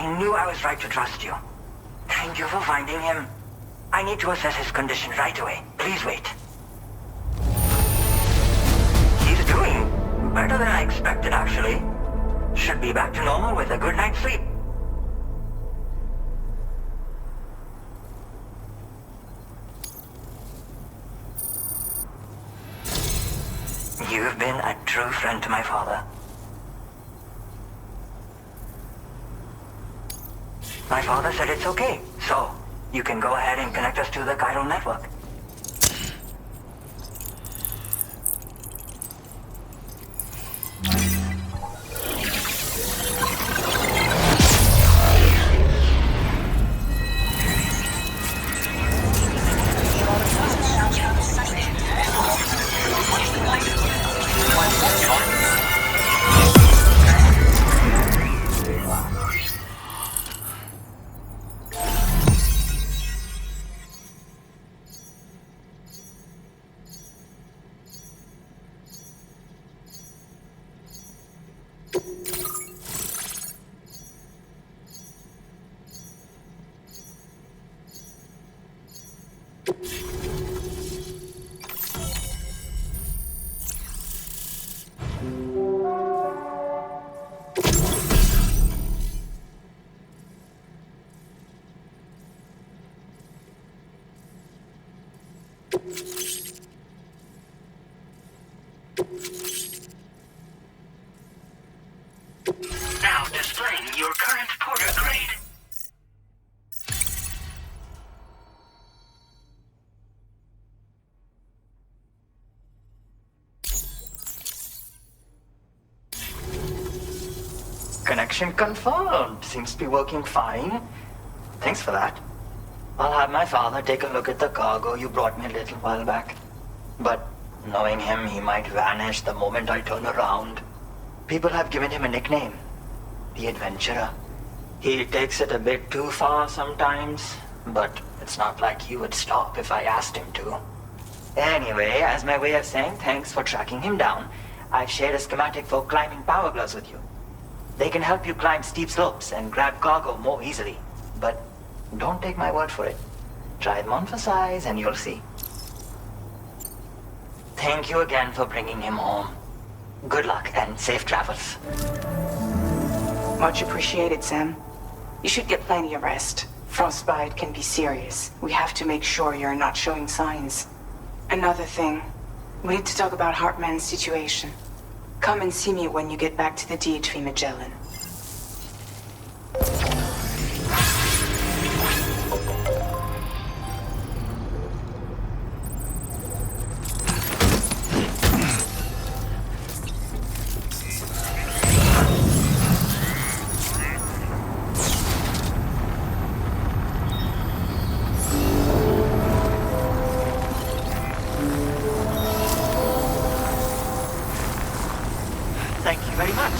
I knew I was right to trust you. Thank you for finding him. I need to assess his condition right away. Please wait. He's doing better than I expected, actually. Should be back to normal with a good night's sleep. You've been a true friend to my father. My father said it's okay, so you can go ahead and connect us to the chiral network. Now displaying your current porter grade. Connection confirmed. Seems to be working fine. Thanks for that. I'll have my father take a look at the cargo you brought me a little while back. But knowing him, he might vanish the moment I turn around. People have given him a nickname. The Adventurer. He takes it a bit too far sometimes, but it's not like he would stop if I asked him to. Anyway, as my way of saying thanks for tracking him down, I've shared a schematic for climbing power gloves with you. They can help you climb steep slopes and grab cargo more easily. But don't take my word for it. Try them on for size and you'll see. Thank you again for bringing him home. Good luck and safe travels. Much appreciated, Sam. You should get plenty of rest. Frostbite can be serious. We have to make sure you're not showing signs. Another thing. We need to talk about Hartman's situation. Come and see me when you get back to the DHV Magellan. Thank you very much.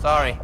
Sorry.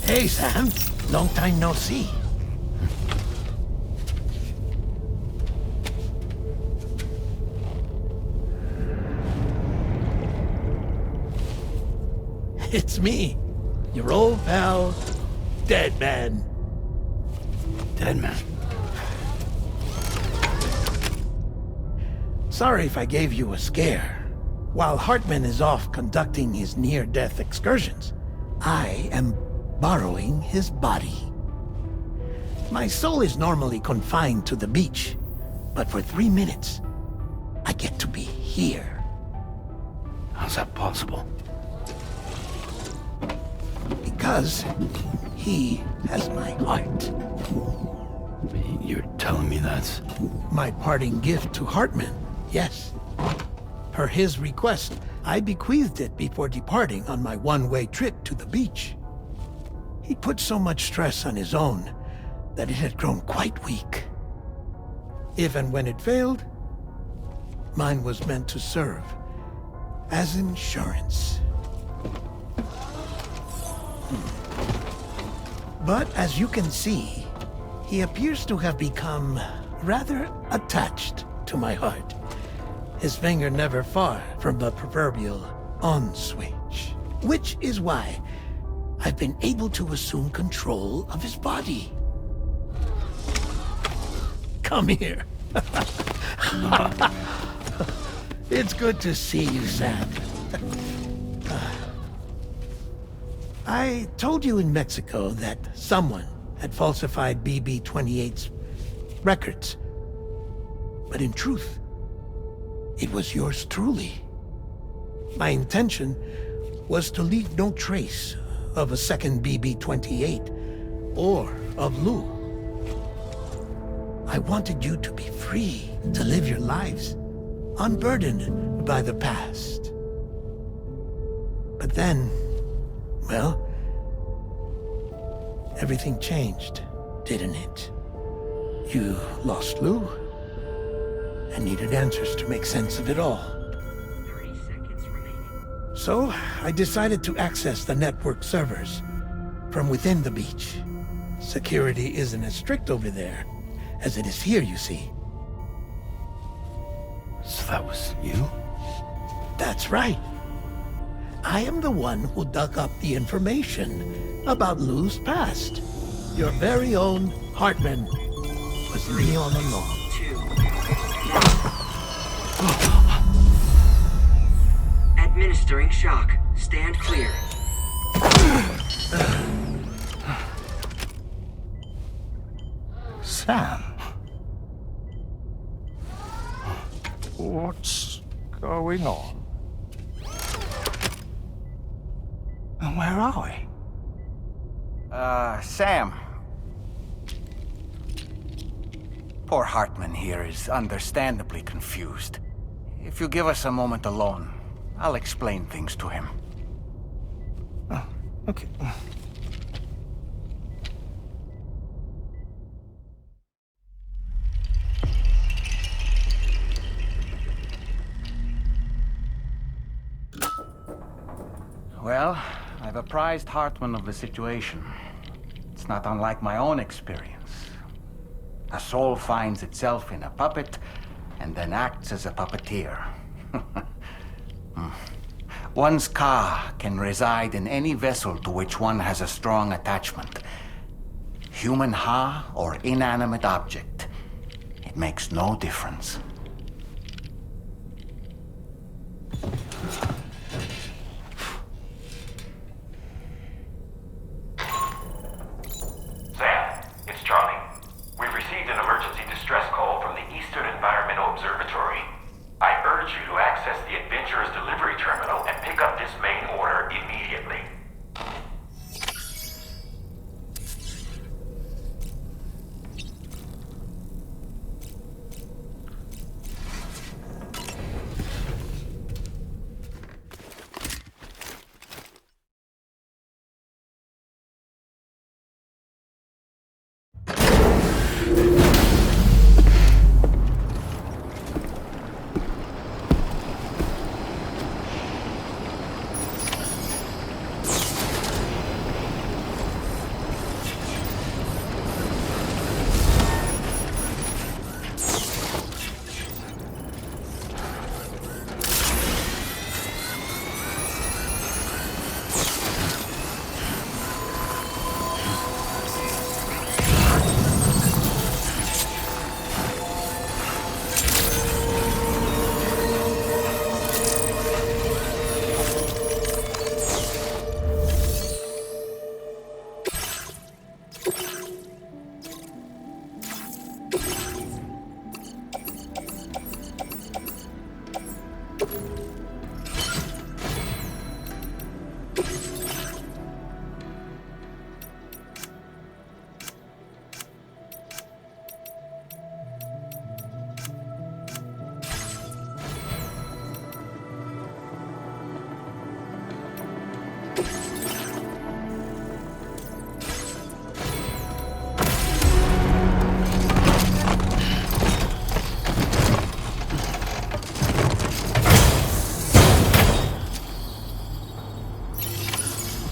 Hey, Sam. Long time no see. It's me, your old pal, Dead Man. Dead Man? Sorry if I gave you a scare. While Hartman is off conducting his near-death excursions, I am borrowing his body. My soul is normally confined to the beach, but for 3 minutes, I get to be here. How's that possible? Because he has my heart. You're telling me that's... My parting gift to Hartman, yes. Per his request, I bequeathed it before departing on my one-way trip to the beach. He put so much stress on his own that it had grown quite weak. If and when it failed, mine was meant to serve as insurance. But as you can see, he appears to have become rather attached to my heart. His finger never far from the proverbial on switch. Which is why I've been able to assume control of his body. Come here. It's good to see you, Sam. I told you in Mexico that someone had falsified BB-28's records. But in truth, it was yours truly. My intention was to leave no trace of a second BB-28 or of Lou. I wanted you to be free to live your lives, unburdened by the past. But then, well, everything changed, didn't it? You lost Lou, and needed answers to make sense of it all. 30 seconds remaining. So, I decided to access the network servers from within the beach. Security isn't as strict over there as it is here, you see. So that was you? That's right. I am the one who dug up the information about Lou's past. Your very own Hartman was me all along. 2. Administering shock. Stand clear. Sam? What's going on? And where are we? Sam. Poor Hartman here is understandably confused. If you give us a moment alone, I'll explain things to him. Oh, okay. Well, I've apprised Hartman of the situation. It's not unlike my own experience. A soul finds itself in a puppet and then acts as a puppeteer. One's ka can reside in any vessel to which one has a strong attachment. Human ha or inanimate object. It makes no difference. Sam, it's Charlie. We've received an emergency distress call from the Eastern Environmental Observatory. I urge you to access the Adventurer's delivery terminal and pick up this main order immediately.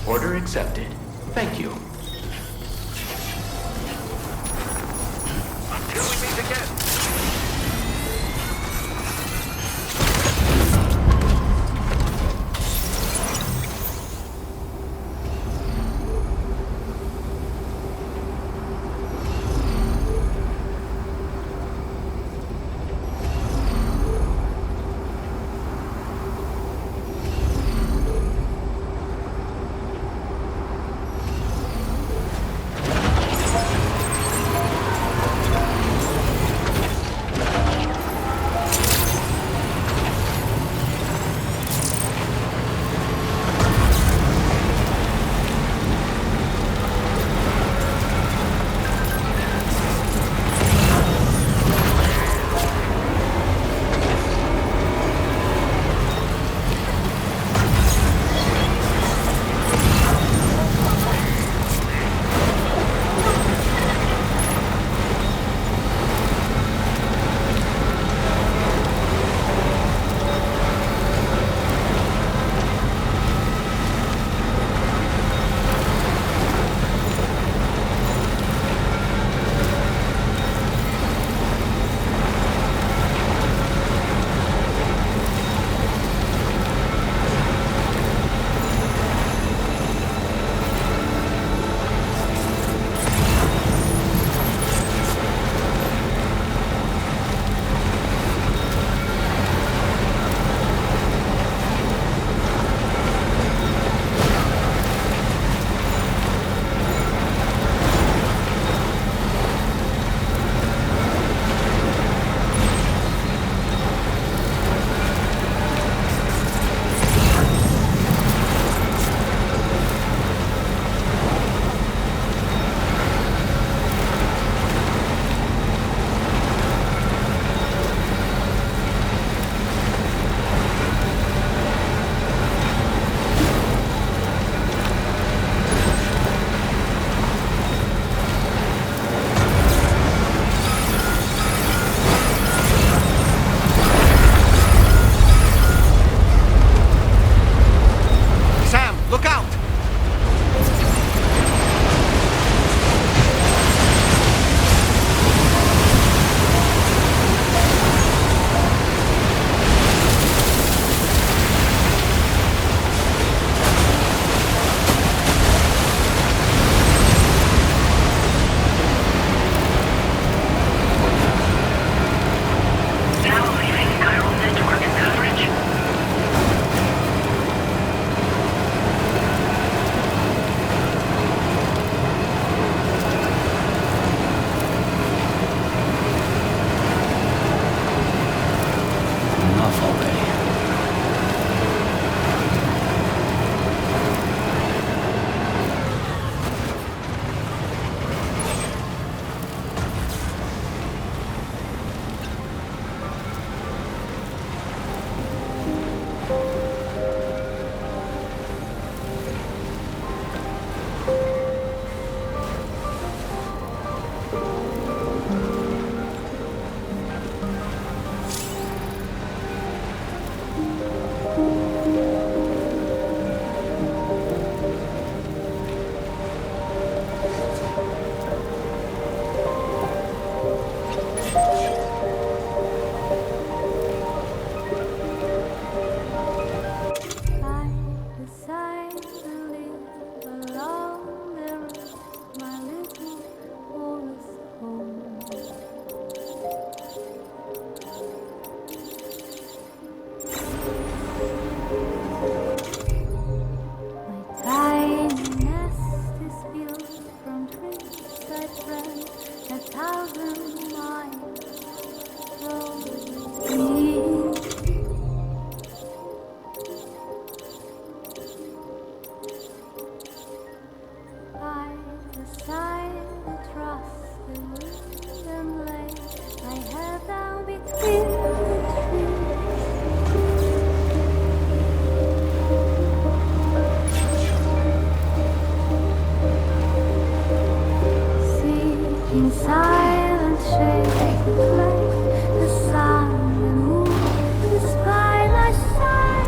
Order accepted. Thank you. Until we meet again. In silence, shake the place, the sun and moon is by my side.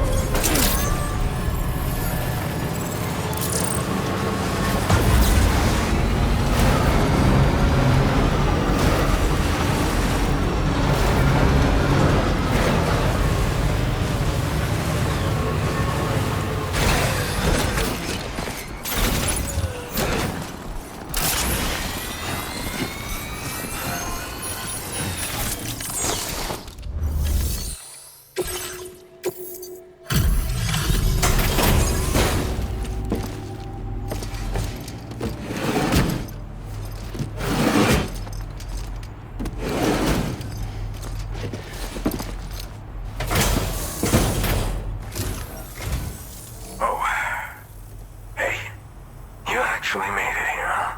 Actually made it here, huh?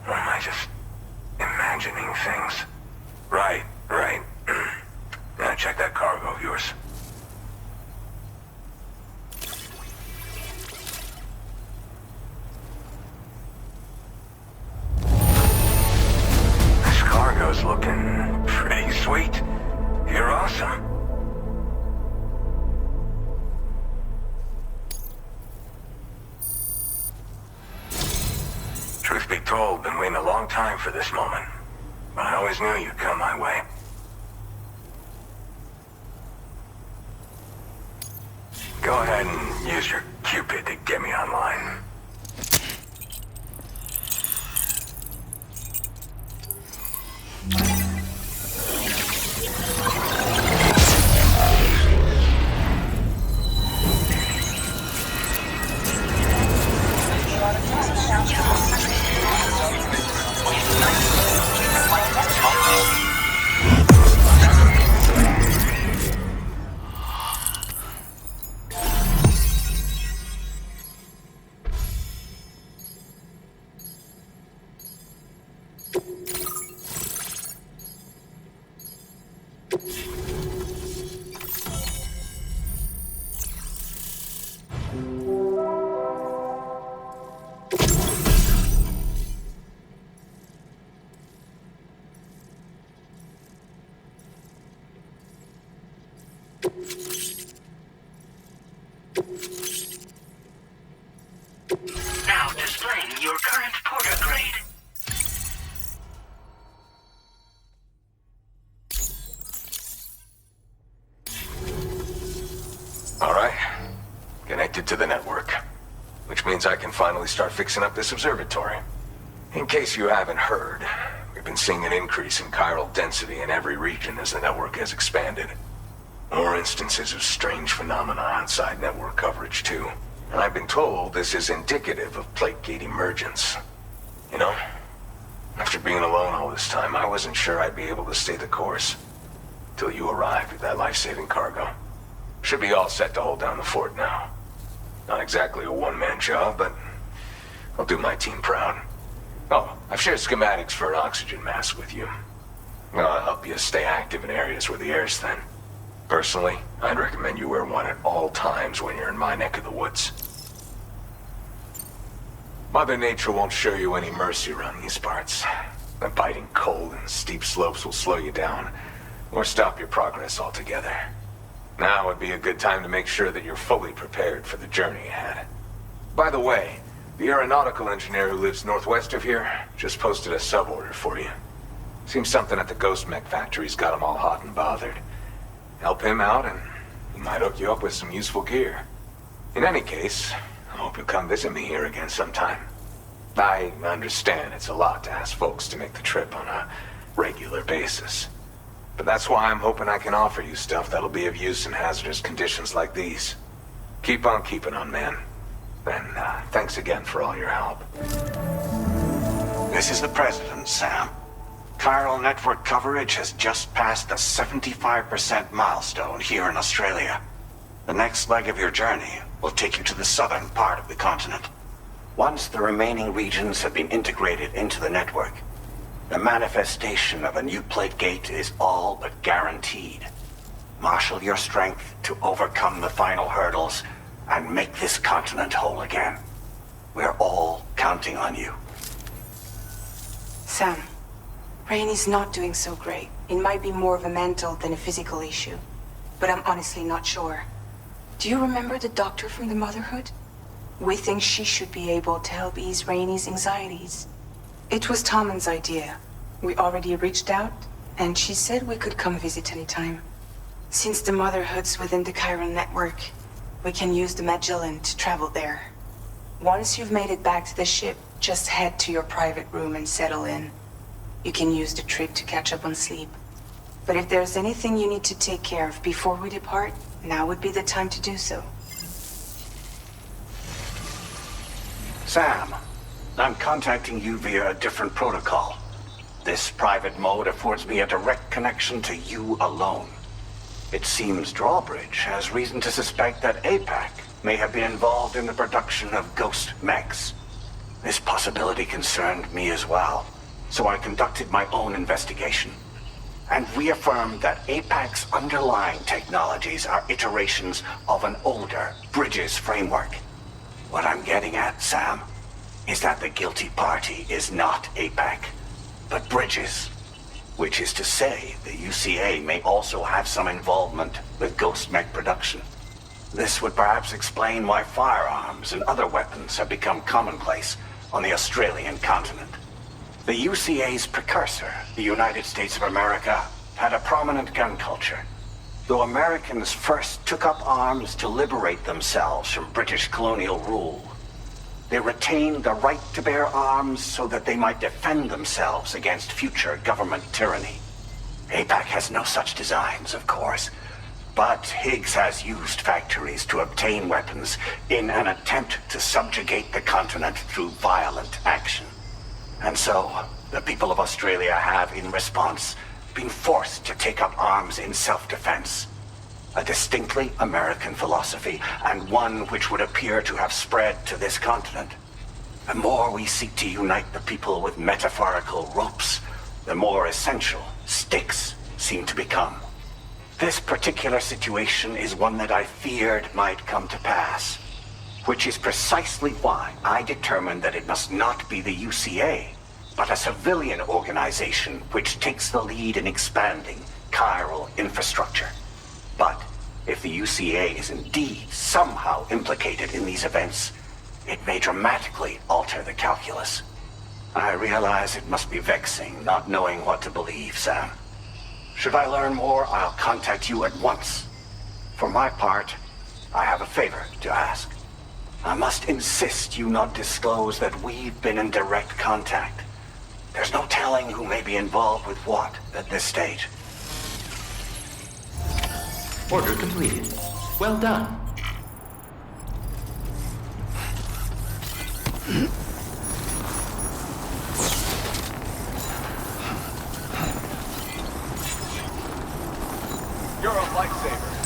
Or am I just imagining things? Right. Now check that cargo of yours. This cargo's looking pretty sweet. You're awesome. Truth be told, been waiting a long time for this moment. But I always knew you'd come my way. Go ahead and use your Cupid to get me online. Now displaying your current porter grade. All right. Connected to the network. Which means I can finally start fixing up this observatory. In case you haven't heard, we've been seeing an increase in chiral density in every region as the network has expanded. More instances of strange phenomena outside network coverage, too. And I've been told this is indicative of plate gate emergence. You know, after being alone all this time, I wasn't sure I'd be able to stay the course. Till you arrived with that life-saving cargo. Should be all set to hold down the fort now. Not exactly a one-man job, but I'll do my team proud. Oh, I've shared schematics for an oxygen mask with you. I'll help you stay active in areas where the air's thin. Personally, I'd recommend you wear one at all times when you're in my neck of the woods. Mother Nature won't show you any mercy around these parts. The biting cold and steep slopes will slow you down, or stop your progress altogether. Now would be a good time to make sure that you're fully prepared for the journey ahead. By the way, the aeronautical engineer who lives northwest of here just posted a sub-order for you. Seems something at the Ghost Mech factory's got him all hot and bothered. Help him out and he might hook you up with some useful gear. In any case, I hope you'll come visit me here again sometime. I understand it's a lot to ask folks to make the trip on a regular basis. But that's why I'm hoping I can offer you stuff that'll be of use in hazardous conditions like these. Keep on keeping on, man. And thanks again for all your help. This is the President, Sam. Chiral network coverage has just passed the 75% milestone here in Australia. The next leg of your journey will take you to the southern part of the continent. Once the remaining regions have been integrated into the network, The manifestation of a new plate gate is all but guaranteed. Marshal your strength to overcome the final hurdles and make this continent whole again. We're all counting on you. Sam, Rainey's not doing so great. It might be more of a mental than a physical issue, but I'm honestly not sure. Do you remember the doctor from the Motherhood? We think she should be able to help ease Rainey's anxieties. It was Tommen's idea. We already reached out, and she said we could come visit anytime. Since the Motherhood's within the Chiron network, we can use the Magellan to travel there. Once you've made it back to the ship, just head to your private room and settle in. You can use the trip to catch up on sleep. But if there's anything you need to take care of before we depart, now would be the time to do so. Sam, I'm contacting you via a different protocol. This private mode affords me a direct connection to you alone. It seems Drawbridge has reason to suspect that APAC may have been involved in the production of ghost mechs. This possibility concerned me as well, so I conducted my own investigation and reaffirmed that APAC's underlying technologies are iterations of an older Bridges framework. What I'm getting at, Sam, is that the guilty party is not APAC, but Bridges. Which is to say, the UCA may also have some involvement with ghost mech production. This would perhaps explain why firearms and other weapons have become commonplace on the Australian continent. The UCA's precursor, the United States of America, had a prominent gun culture. Though Americans first took up arms to liberate themselves from British colonial rule, they retained the right to bear arms so that they might defend themselves against future government tyranny. APAC has no such designs, of course, but Higgs has used factories to obtain weapons in an attempt to subjugate the continent through violent action. And so, the people of Australia have, in response, been forced to take up arms in self-defense. A distinctly American philosophy, and one which would appear to have spread to this continent. The more we seek to unite the people with metaphorical ropes, the more essential sticks seem to become. This particular situation is one that I feared might come to pass, which is precisely why I determined that it must not be the UCA, but a civilian organization which takes the lead in expanding chiral infrastructure. But if the UCA is indeed somehow implicated in these events, it may dramatically alter the calculus. I realize it must be vexing not knowing what to believe, Sam. Should I learn more, I'll contact you at once. For my part, I have a favor to ask. I must insist you not disclose that we've been in direct contact. There's no telling who may be involved with what at this stage. Order completed. Well done. You're a lifesaver.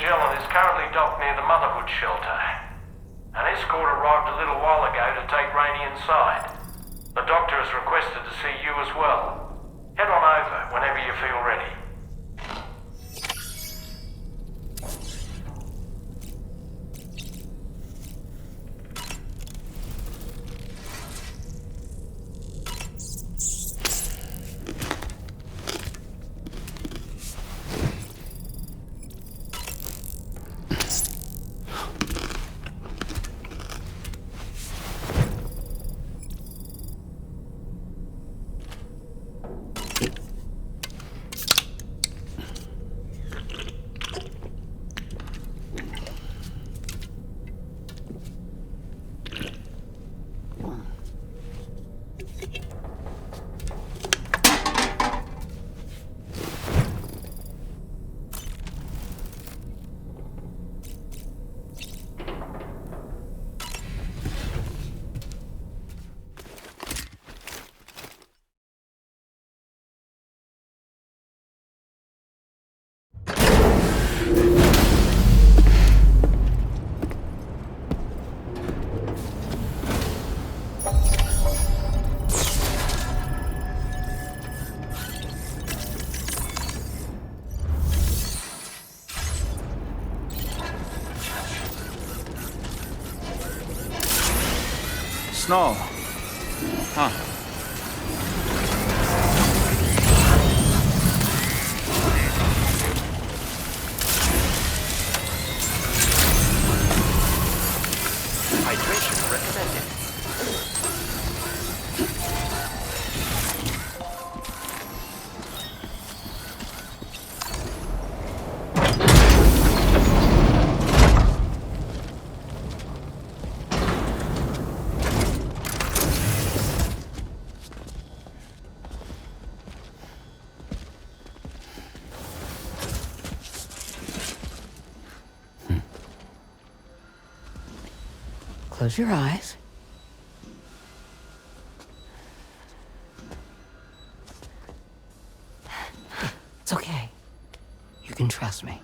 Magellan is currently docked near the Motherhood shelter. An escort arrived a little while ago to take Rainey inside. The doctor has requested to see you as well. Head on over whenever you feel ready. Snow. Huh. Hydration recommended. Close your eyes. It's okay. You can trust me.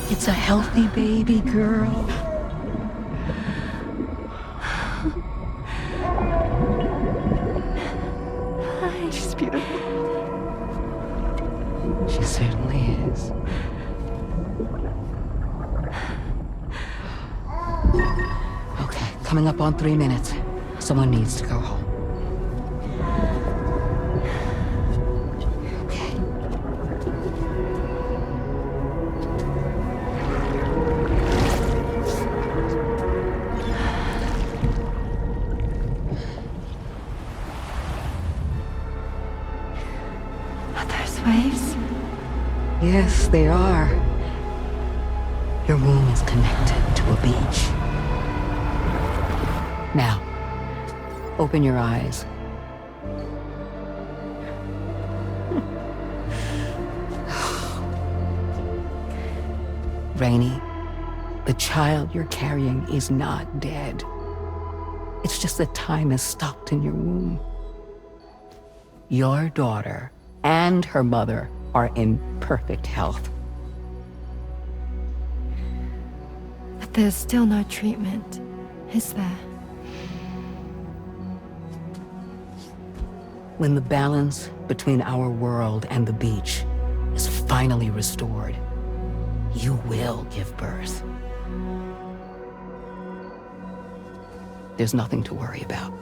It's a healthy baby girl. She's beautiful. She certainly is. Okay, coming up on 3 minutes. Someone needs to go home. Waves? Yes, they are. Your womb is connected to a beach. Now, open your eyes. Rainey, the child you're carrying is not dead. It's just that time has stopped in your womb. Your daughter and her mother are in perfect health. But there's still no treatment, is there? When the balance between our world and the beach is finally restored, you will give birth. There's nothing to worry about.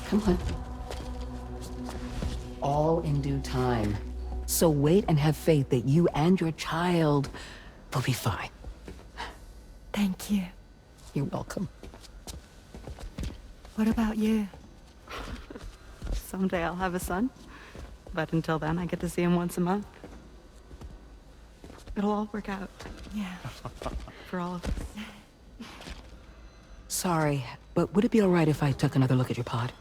Come on. All in due time. So wait and have faith that you and your child will be fine. Thank you. You're welcome. What about you? Someday I'll have a son, but until then I get to see him once a month. It'll all work out. Yeah. For all of us. sorry, but would it be all right if I took another look at your pod?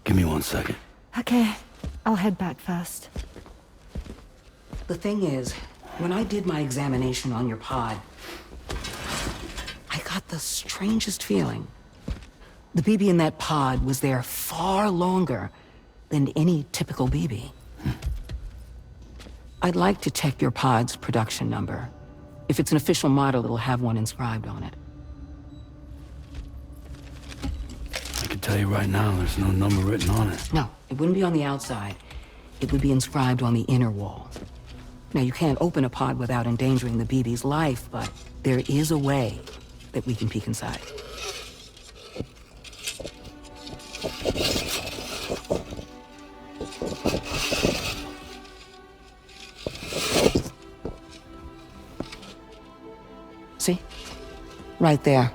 Give me 1 second. Okay, I'll head back first. The thing is, when I did my examination on your pod, I got the strangest feeling. The BB in that pod was there far longer than any typical BB. I'd like to check your pod's production number. If it's an official model, it'll have one inscribed on it. I can tell you right now, there's no number written on it. No, it wouldn't be on the outside. It would be inscribed on the inner wall. Now, you can't open a pod without endangering the BB's life, but there is a way that we can peek inside. See? Right there.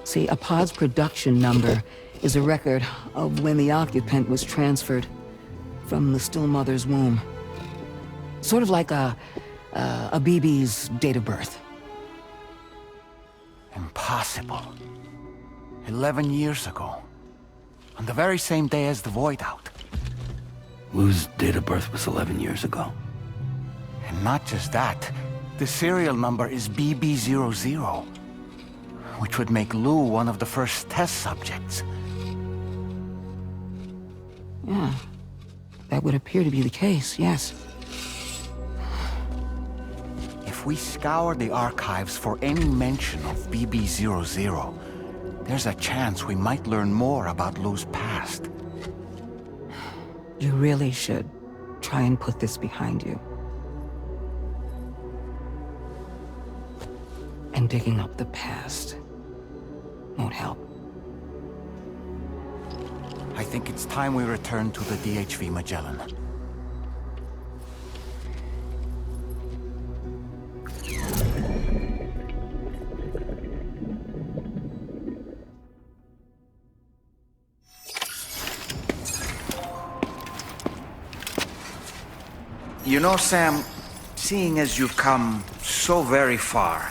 See, a pod's production number is a record of when the occupant was transferred from the still mother's womb. Sort of like a BB's date of birth. Impossible. 11 years ago. On the very same day as the Void Out. Lou's date of birth was 11 years ago. And not just that, the serial number is BB00, which would make Lou one of the first test subjects. Yeah, that would appear to be the case, yes. If we scour the archives for any mention of BB00, there's a chance we might learn more about Lou's past. You really should try and put this behind you. And digging up the past won't help. I think it's time we return to the DHV Magellan. You know, Sam, seeing as you've come so very far,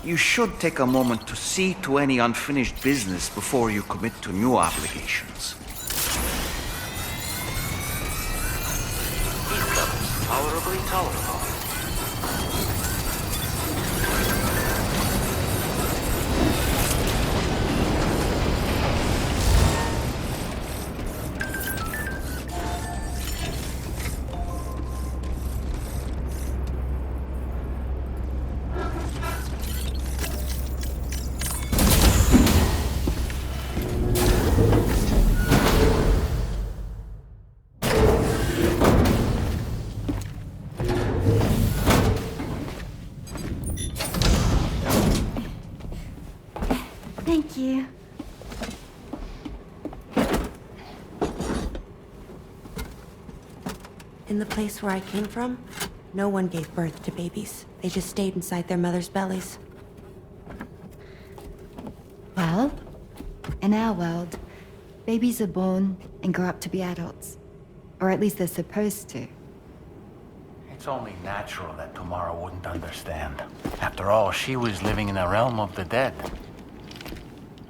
you should take a moment to see to any unfinished business before you commit to new obligations. Heat levels tolerably tolerable. Thank you. In the place where I came from, no one gave birth to babies. They just stayed inside their mother's bellies. Well, in our world, babies are born and grow up to be adults. Or at least they're supposed to. It's only natural that Tamara wouldn't understand. After all, she was living in a realm of the dead.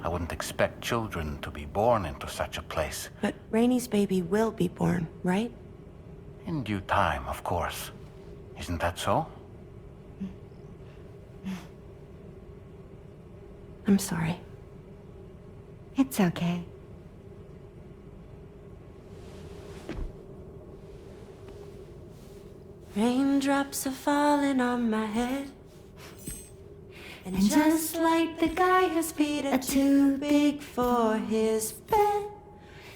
I wouldn't expect children to be born into such a place. But Rainey's baby will be born, right? In due time, of course. Isn't that so? I'm sorry. It's okay. Raindrops are falling on my head. And just like the guy whose feet are too big for his bed,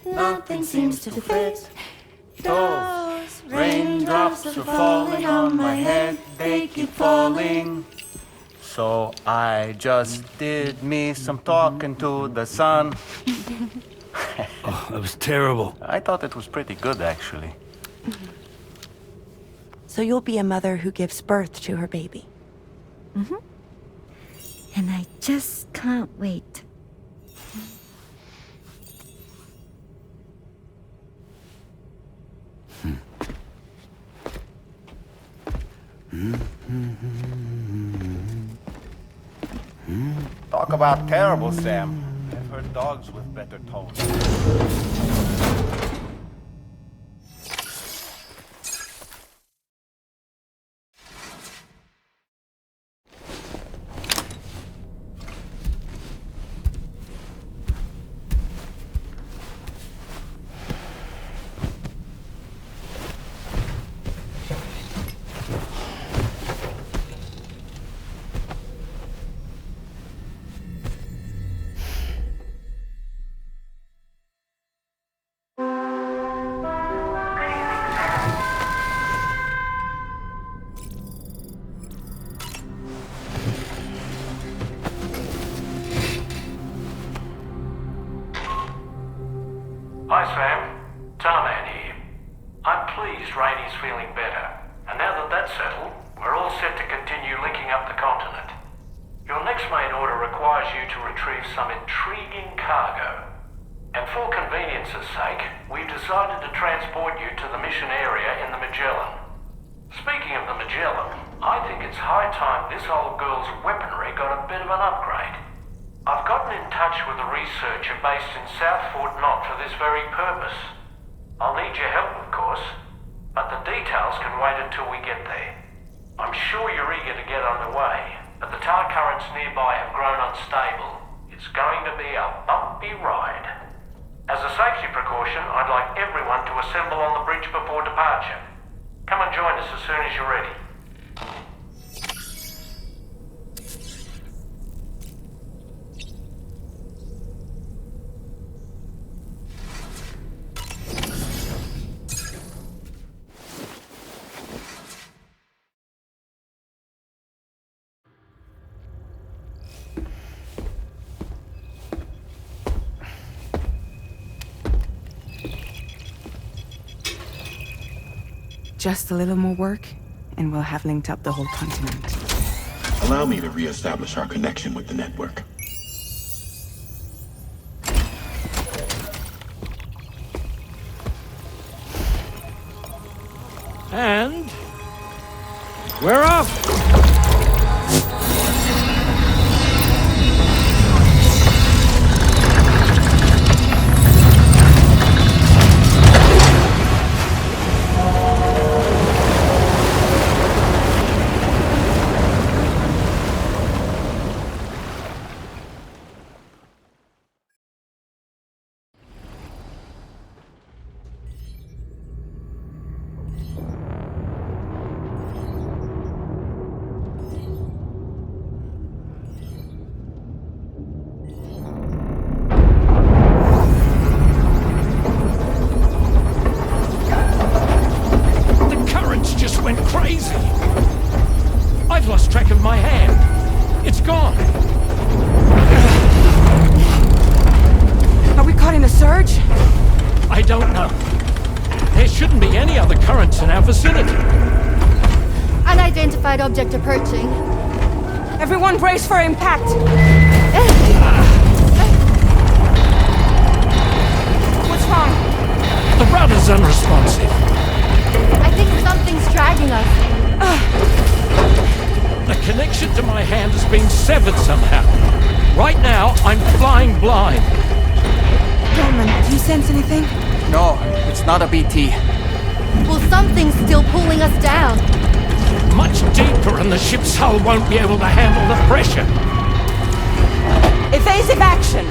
nothing seems to fit. Those raindrops are falling on my head, they keep falling. So I just did me some talking to the sun. Oh, that was terrible. I thought it was pretty good, actually. So you'll be a mother who gives birth to her baby. Mm-hmm. And I just can't wait. Talk about terrible, Sam. I've heard dogs with better tone. Hi, Sam. Tarman here. I'm pleased Rainey's feeling better. And now that that's settled, we're all set to continue linking up the continent. Your next main order requires you to retrieve some intriguing cargo. And for convenience's sake, we've decided to transport you to the mission area in the Magellan. Speaking of the Magellan, I think it's high time this old girl's weaponry got a bit of an upgrade. I've gotten in touch with a researcher based in South Fort Knott for this very purpose. I'll need your help, of course, but the details can wait until we get there. I'm sure you're eager to get underway, but the tar currents nearby have grown unstable. It's going to be a bumpy ride. As a safety precaution, I'd like everyone to assemble on the bridge before departure. Come and join us as soon as you're ready. Just a little more work, and we'll have linked up the whole continent. Allow me to re-establish our connection with the network. And we're off! Object approaching. Everyone brace for impact! What's wrong? The rudder's unresponsive. I think something's dragging us. The connection to my hand has been severed somehow. Right now, I'm flying blind. Norman, do you sense anything? No, it's not a BT. Well, something's still pulling us down. Much deeper and the ship's hull won't be able to handle the pressure. Evasive action!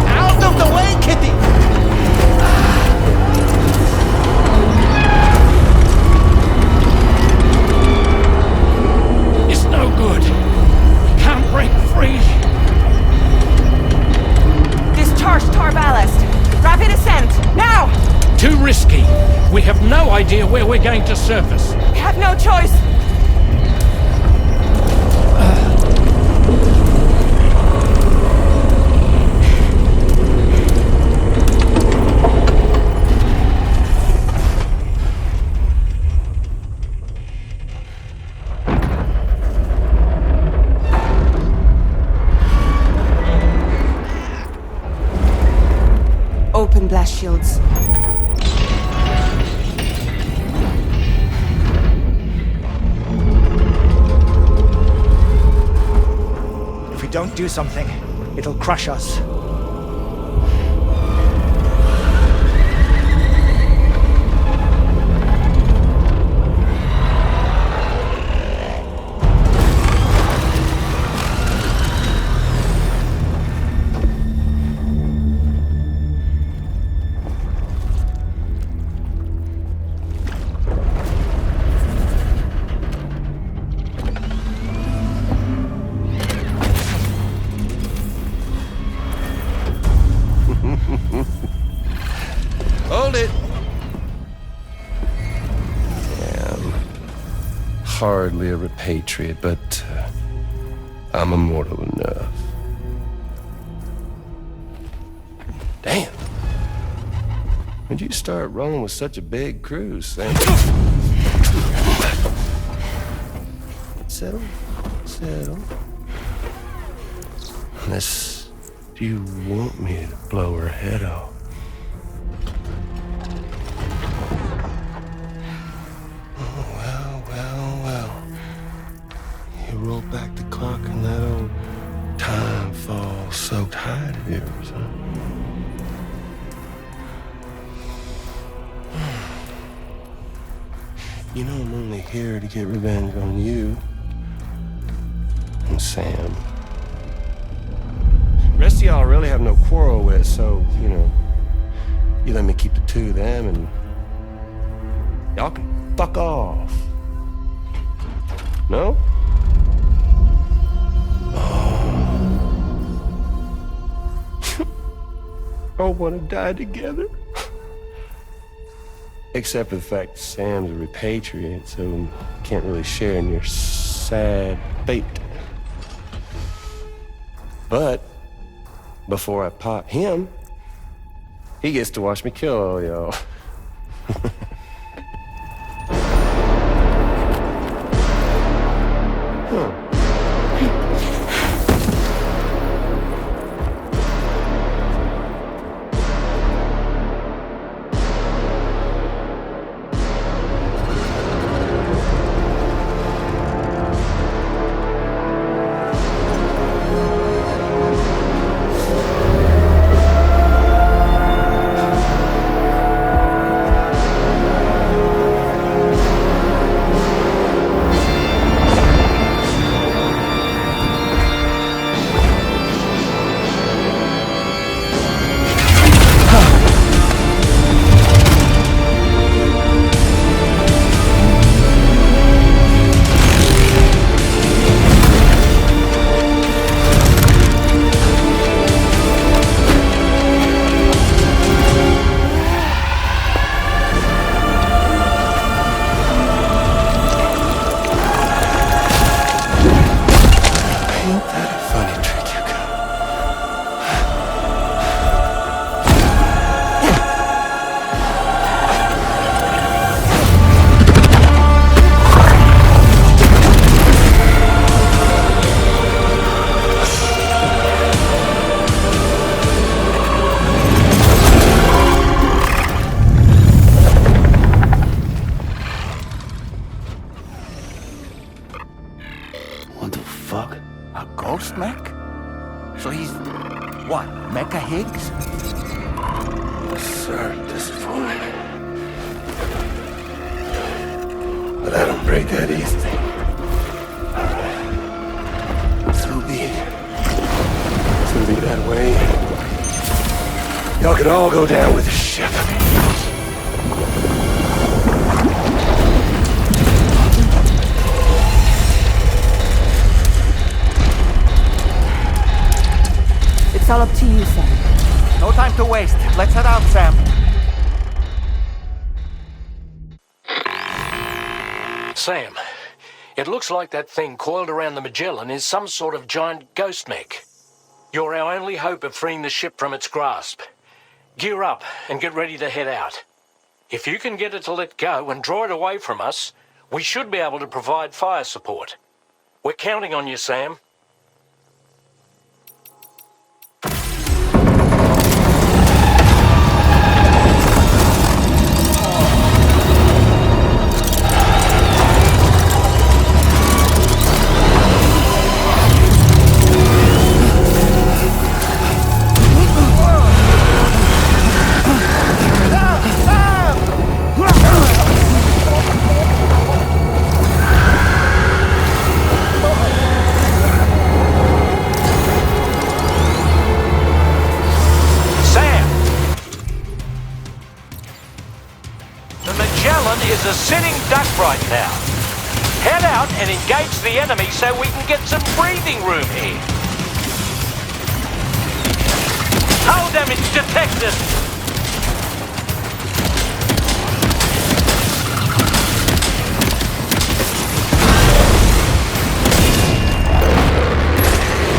Out of the way, Kitty! It's no good. Can't break free. Discharge tar ballast. Rapid ascent, now! Too risky. We have no idea where we're going to surface. We have no choice. Open blast shields. we don't do something, it'll crush us. Hold it! I'm hardly a repatriate, but I'm immortal enough. Damn. When'd you start rolling with such a big crew, Sam? Settle. Unless you want me to blow her head off. Well. You roll back the clock and that old time fall soaked hide of yours, huh? You know I'm only here to get revenge on you and Sam. The rest of y'all I really have no quarrel with, so, you let me keep the two of them and y'all can fuck off. No? All want to die together? Except for the fact that Sam's a repatriate, so can't really share in your sad fate. But before I pop him, he gets to watch me kill all y'all. What the fuck? A ghost mech? So he's, what, Mecha Higgs? Sorry, disappointed. But I don't break that easy. Alright. So be it. It's gonna be that way. Y'all could all go down with the ship. It's all up to you, Sam. No time to waste. Let's head out, Sam. Sam, it looks like that thing coiled around the Magellan is some sort of giant ghost mech. You're our only hope of freeing the ship from its grasp. Gear up and get ready to head out. If you can get it to let go and draw it away from us, we should be able to provide fire support. We're counting on you, Sam. Magellan is a sitting duck right now. Head out and engage the enemy so we can get some breathing room here. Hull damage detected.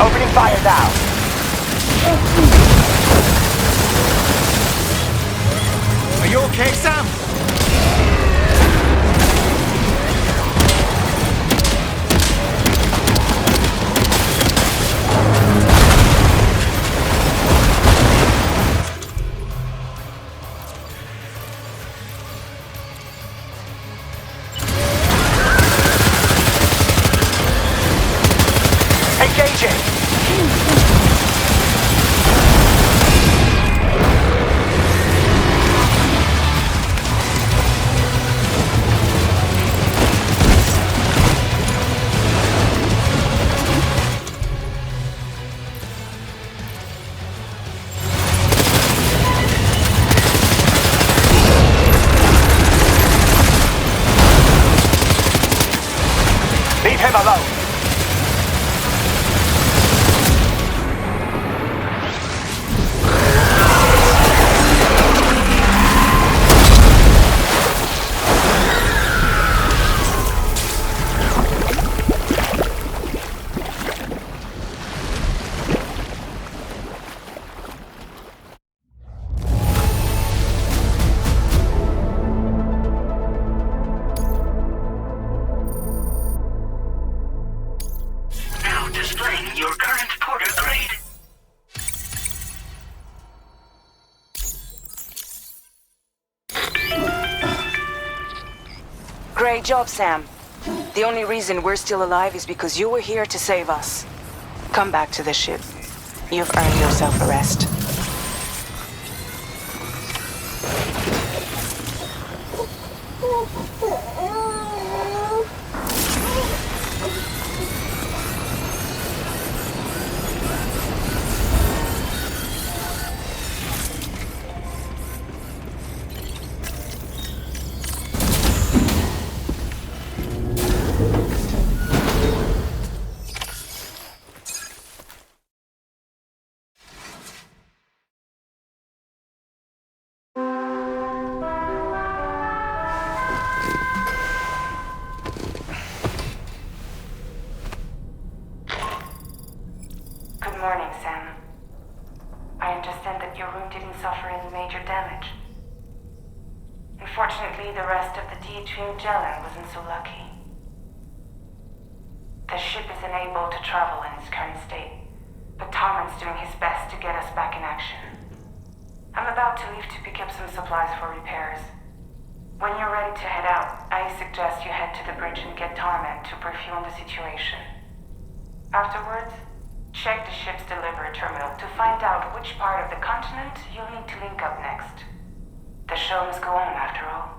Opening fire now. Are you okay, Sam? Engaging. Leave him alone. Now displaying your current porter grade. Great job, Sam. The only reason we're still alive is because you were here to save us. Come back to the ship. You've earned yourself a rest. Good morning, Sam. I understand that your room didn't suffer any major damage. Unfortunately, the rest of the THV Magellan wasn't so lucky. The ship is unable to travel in its current state, but Tarman's doing his best to get us back in action. I'm about to leave to pick up some supplies for repairs. When you're ready to head out, I suggest you head to the bridge and get Tarman to brief you on the situation. Afterwards, check the ship's delivery terminal to find out which part of the continent you'll need to link up next. The show must go on, after all.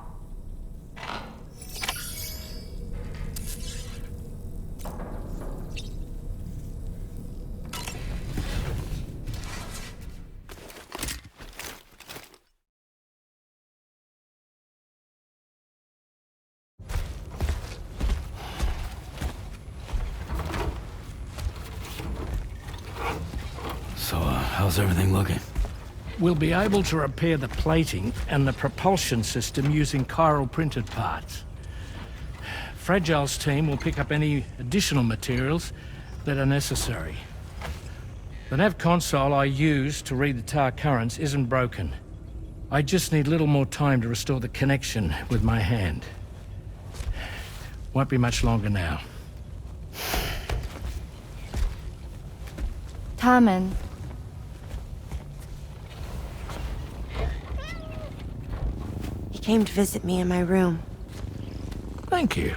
So, how's everything looking? We'll be able to repair the plating and the propulsion system using chiral printed parts. Fragile's team will pick up any additional materials that are necessary. The nav console I use to read the tower currents isn't broken. I just need a little more time to restore the connection with my hand. Won't be much longer now. Tarman. He came to visit me in my room. Thank you.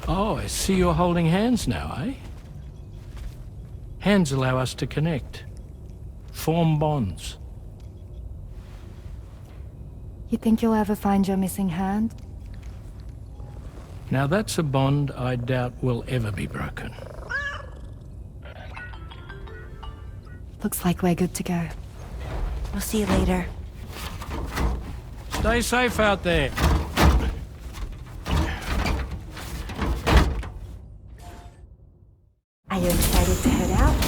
Oh, I see you're holding hands now, eh? Hands allow us to connect. Form bonds. You think you'll ever find your missing hand? Now that's a bond I doubt will ever be broken. Looks like we're good to go. We'll see you later. Stay safe out there. Are you excited to head out?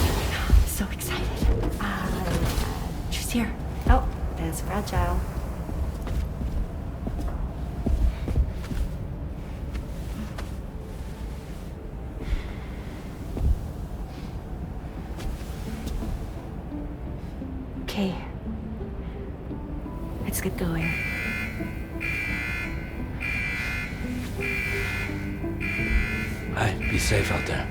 So excited. She's here. Oh, there's Fragile. Okay. Let's get going. Hey, be safe out there.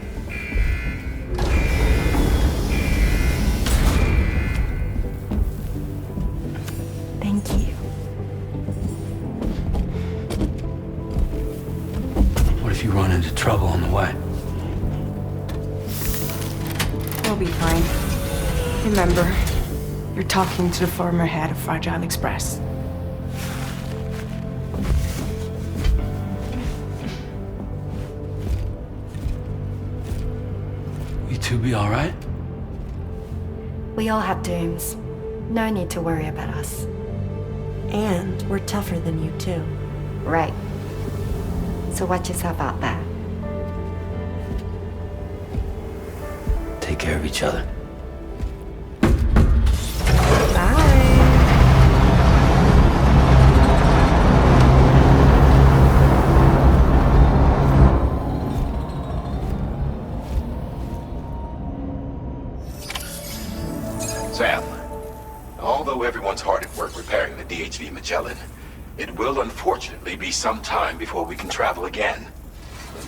Thank you. What if you run into trouble on the way? We'll be fine. Remember, you're talking to the former head of Fragile Express. You two be all right? We all have dooms. No need to worry about us. And we're tougher than you, too. Right. So watch yourself out there. Take care of each other. Sam, although everyone's hard at work repairing the DHV Magellan, it will unfortunately be some time before we can travel again.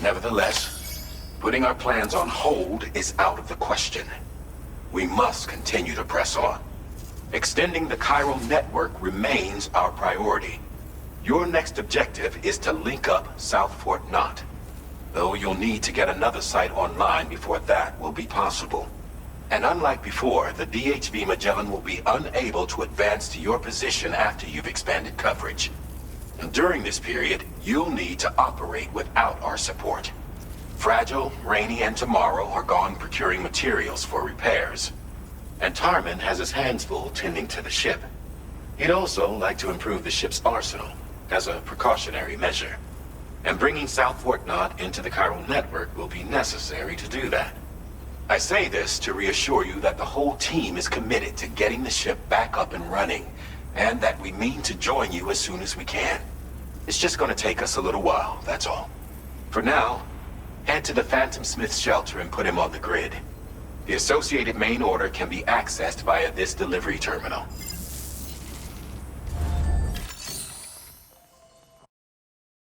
Nevertheless, putting our plans on hold is out of the question. We must continue to press on. Extending the chiral network remains our priority. Your next objective is to link up South Fort Knot, though you'll need to get another site online before that will be possible. And unlike before, the DHV Magellan will be unable to advance to your position after you've expanded coverage. And during this period, you'll need to operate without our support. Fragile, Rainy, and Tomorrow are gone procuring materials for repairs. And Tarman has his hands full tending to the ship. He'd also like to improve the ship's arsenal, as a precautionary measure. And bringing South Fort Knot into the chiral network will be necessary to do that. I say this to reassure you that the whole team is committed to getting the ship back up and running, and that we mean to join you as soon as we can. It's just going to take us a little while, that's all. For now, head to the Phantom Smith's shelter and put him on the grid. The associated main order can be accessed via this delivery terminal.